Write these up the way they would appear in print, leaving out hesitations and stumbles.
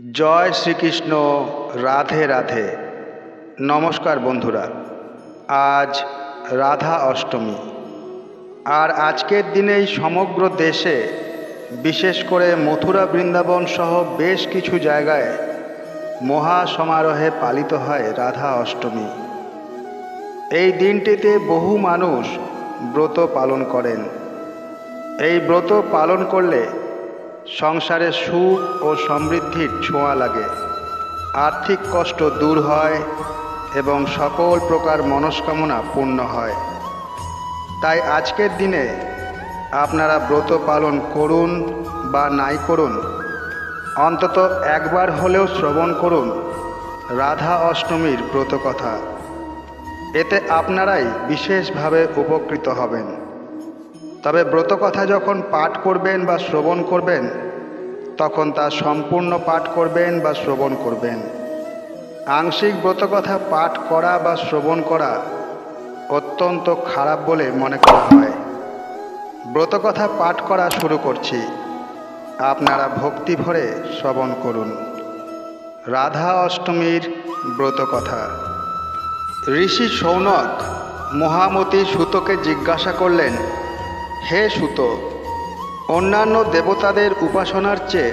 জয় শ্রীকৃষ্ণ। রাধে রাধে। নমস্কার বন্ধুরা, আজ রাধা অষ্টমী। আর আজকের দিনেই সমগ্র দেশে, বিশেষ করে মথুরা বৃন্দাবন সহ বেশ কিছু জায়গায় মহা সমারোহে পালিত হয় রাধা অষ্টমী। এই দিনটিতে বহু মানুষ ব্রত পালন করেন। এই ব্রত পালন করলে সংসারে সুখ ও সমৃদ্ধির ছোঁয়া লাগে, আর্থিক কষ্ট দূর হয় এবং সকল প্রকার মনস্কামনা পূর্ণ হয়। তাই আজকের দিনে আপনারা ব্রত পালন করুন বা নাই করুন, অন্তত একবার হলেও শ্রবণ করুন রাধা অষ্টমীর ব্রত কথা। এতে আপনারাই বিশেষভাবে উপকৃত হবেন। তবে ব্রতকথা যখন পাঠ করবেন বা শ্রবণ করবেন, তখন তা সম্পূর্ণ পাঠ করবেন বা শ্রবণ করবেন। আংশিক ব্রতকথা পাঠ করা বা শ্রবণ করা অত্যন্ত খারাপ বলে মনে করা হয়। ব্রতকথা পাঠ করা শুরু করছি, আপনারা ভক্তি ভরে শ্রবণ করুন। রাধা অষ্টমীর ব্রতকথা। ঋষি শৌনক মহামতি সুতকে জিজ্ঞাসা করলেন, হে সুত, অন্যান্য দেবতাদের উপাসনার চেয়ে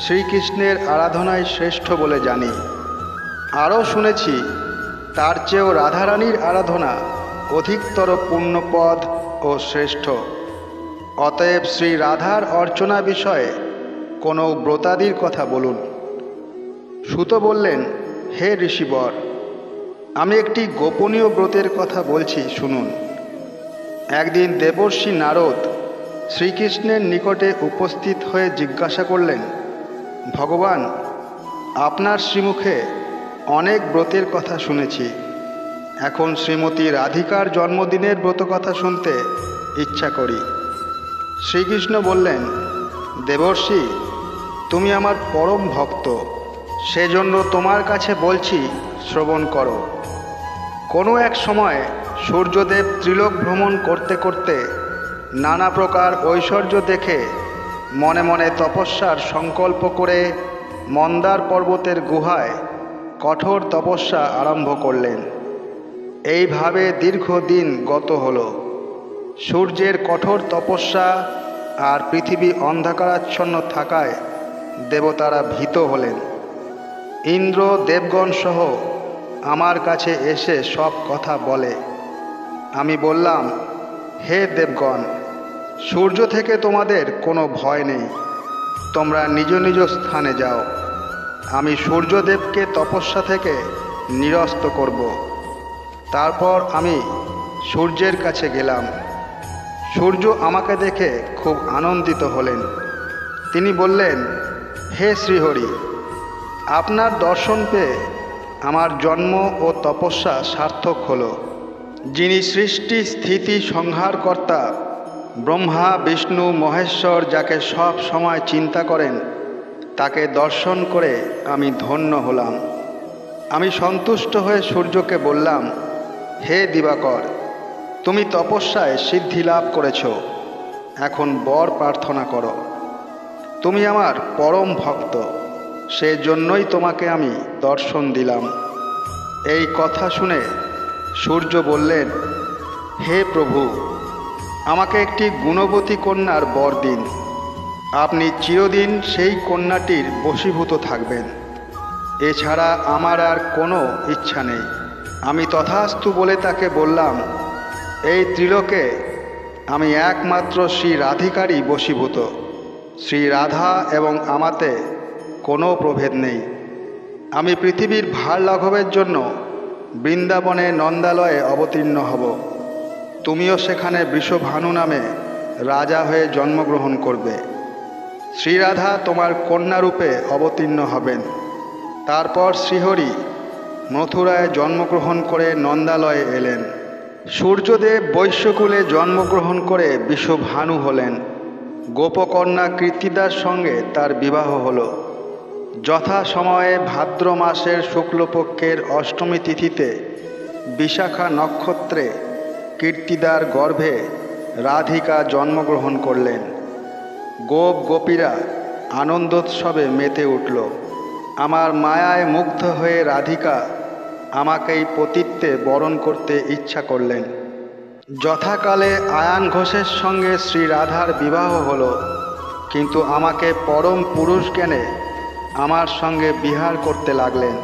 শ্রীকৃষ্ণের আরাধনাই শ্রেষ্ঠ বলে জানি। আরও শুনেছি তার চেয়েও রাধারানীর আরাধনা অধিকতর পুণ্যপদ ও শ্রেষ্ঠ। অতএব শ্রী রাধার অর্চনা বিষয়ে কোনো ব্রতাদির কথা বলুন। সুত বললেন, হে ঋষিবর, আমি একটি গোপনীয় ব্রতের কথা বলছি, শুনুন। একদিন দেবর্ষি নারদ শ্রীকৃষ্ণের নিকটে উপস্থিত হয়ে জিজ্ঞাসা করলেন, ভগবান, আপনার শ্রীমুখে অনেক ব্রতের কথা শুনেছি। এখন শ্রীমতী রাধিকার জন্মদিনের ব্রত কথা শুনতে ইচ্ছা করি। শ্রীকৃষ্ণ বললেন, দেবর্ষি, তুমি আমার পরম ভক্ত, সেজন্য তোমার কাছে বলছি, শ্রবণ করো। কোনো এক সময় সূর্যদেব ত্রিলোক ভ্রমণ করতে করতে নানা প্রকার ঐশ্বর্য দেখে মনে মনে তপস্যার সংকল্প করে মন্দার পর্বতের গুহায় কঠোর তপস্যা আরম্ভ করলেন। এইভাবে দীর্ঘদিন গত হল। সূর্যের কঠোর তপস্যা আর পৃথিবী অন্ধকারাচ্ছন্ন থাকায় দেবতারা ভীত হলেন। ইন্দ্র দেবগণ সহ আমার কাছে এসে সব কথা বলে। আমি বললাম, হে দেবগণ, সূর্য থেকে তোমাদের কোনো ভয় নেই, তোমরা নিজ নিজ স্থানে যাও। আমি সূর্যদেবকে তপস্যা থেকে নিরস্ত করব। তারপর আমি সূর্যের কাছে গেলাম। সূর্য আমাকে দেখে খুব আনন্দিত হলেন। তিনি বললেন, হে শ্রীহরি, আপনার দর্শন পেয়ে আমার জন্ম ও তপস্যা সার্থক হল। যিনি সৃষ্টি স্থিতি সংহারকর্তা ব্রহ্মা বিষ্ণু মহেশ্বর, যাকে সব সময় চিন্তা করেন, তাকে দর্শন করে আমি ধন্য হলাম। আমি সন্তুষ্ট হয়ে সূর্যকে বললাম, হে দিবাকর, তুমি তপস্যায় সিদ্ধি লাভ করেছ, এখন বর প্রার্থনা করো। তুমি আমার পরম ভক্ত, সেজন্যই তোমাকে আমি দর্শন দিলাম। এই কথা শুনে সূর্য বললেন, হে প্রভু, আমাকে একটি গুণবতী কন্যার বর দিন। আপনি চিরদিন সেই কন্যাটির বশীভূত থাকবেন। এছাড়া আমার আর কোনো ইচ্ছা নেই। আমি তথাস্তু বলে তাকে বললাম, এই ত্রিলোকে আমি একমাত্র শ্রী রাধিকারই বশীভূত। শ্রী রাধা এবং আমাতে কোনো প্রভেদ নেই। আমি পৃথিবীর ভার লাঘবের জন্য বৃন্দাবনে নন্দালয়ে অবতীর্ণ হব। তুমিও সেখানে বৃষভানু নামে রাজা হয়ে জন্মগ্রহণ করবে। শ্রীরাধা তোমার কন্যারূপে অবতীর্ণ হবেন। তারপর শ্রীহরি মথুরায় জন্মগ্রহণ করে নন্দালয়ে এলেন। সূর্যদেব বৈশ্যকুলে জন্মগ্রহণ করে বৃষভানু হলেন। গোপকন্যা কীর্তিদার সঙ্গে তার বিবাহ হল। যথা সময়ে ভাদ্র মাসের শুক্লপক্ষের অষ্টমী তিথিতে বিশাখা নক্ষত্রে কীর্তিদার গর্ভে রাধিকা জন্মগ্রহণ করলেন। গোপ গোপীরা আনন্দোৎসবে মেতে উঠল। আমার মায়ায় মুগ্ধ হয়ে রাধিকা আমাকেই পতিত্বে বরণ করতে ইচ্ছা করলেন। যথাকালে আয়ান ঘোষের সঙ্গে শ্রী রাধার বিবাহ হলো, কিন্তু আমাকে পরম পুরুষ জ্ঞানে আমার সঙ্গে বিহার করতে লাগলেন।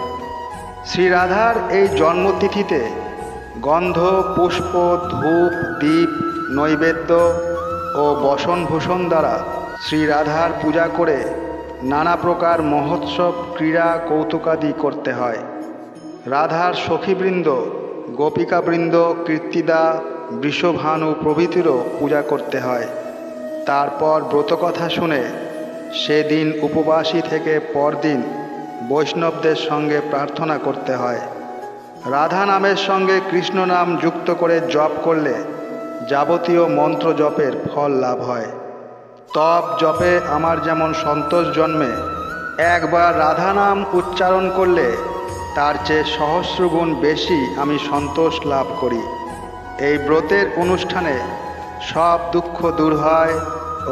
শ্রী রাধার এই জন্মতিথিতে গন্ধ, পুষ্প, ধূপ, দীপ, নৈবেদ্য ও বসনভূষণ দ্বারা শ্রী রাধার পূজা করে নানা প্রকার মহোৎসব, ক্রীড়া, কৌতুকাদি করতে হয়। রাধার সখীবৃন্দ, গোপিকাবৃন্দ, কীর্তিদা, বৃষভানু প্রভৃতিরও পূজা করতে হয়। তারপর ব্রতকথা শুনে সেদিন উপবাসী থেকে পরদিন বৈষ্ণবদের সঙ্গে প্রার্থনা করতে হয়। রাধা নামের সঙ্গে কৃষ্ণ নাম যুক্ত করে জপ করলে যাবতীয় মন্ত্র জপের ফল লাভ হয়। তপ জপে আমার যেমন সন্তোষ জন্মে, একবার রাধা নাম উচ্চারণ করলে তার চেয়ে সহস্রগুণ বেশি আমি সন্তোষ লাভ করি। এই ব্রতের অনুষ্ঠানে সব দুঃখ দূর হয়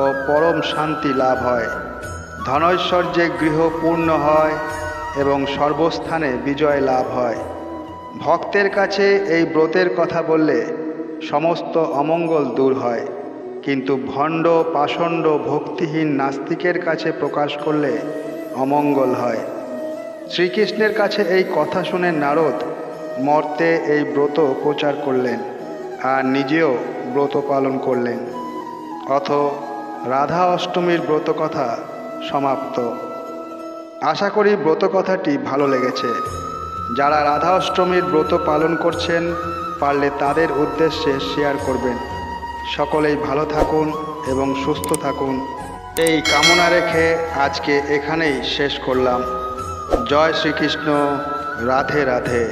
ও পরম শান্তি লাভ হয়। ধনৈশ্বর্যে গৃহ পূর্ণ হয় এবং সর্বস্থানে বিজয় লাভ হয়। ভক্তের কাছে এই ব্রতের কথা বললে সমস্ত অমঙ্গল দূর হয়, কিন্তু ভণ্ড, পাষণ্ড, ভক্তিহীন নাস্তিকের কাছে প্রকাশ করলে অমঙ্গল হয়। শ্রীকৃষ্ণের কাছে এই কথা শুনে নারদ মর্তে এই ব্রত প্রচার করলেন আর নিজেও ব্রত পালন করলেন। অথ রাধা অষ্টমীর ব্রত কথা সমাপ্ত। আশা করি ব্রত কথাটি ভালো লেগেছে। যারা রাধা অষ্টমীর ব্রত পালন করছেন, পারলে তাদের উদ্দেশ্যে শেয়ার করবেন। সকলেই ভালো থাকুন এবং সুস্থ থাকুন, এই কামনা রেখে আজকে এখানেই শেষ করলাম। জয় শ্রীকৃষ্ণ। রাধে রাধে।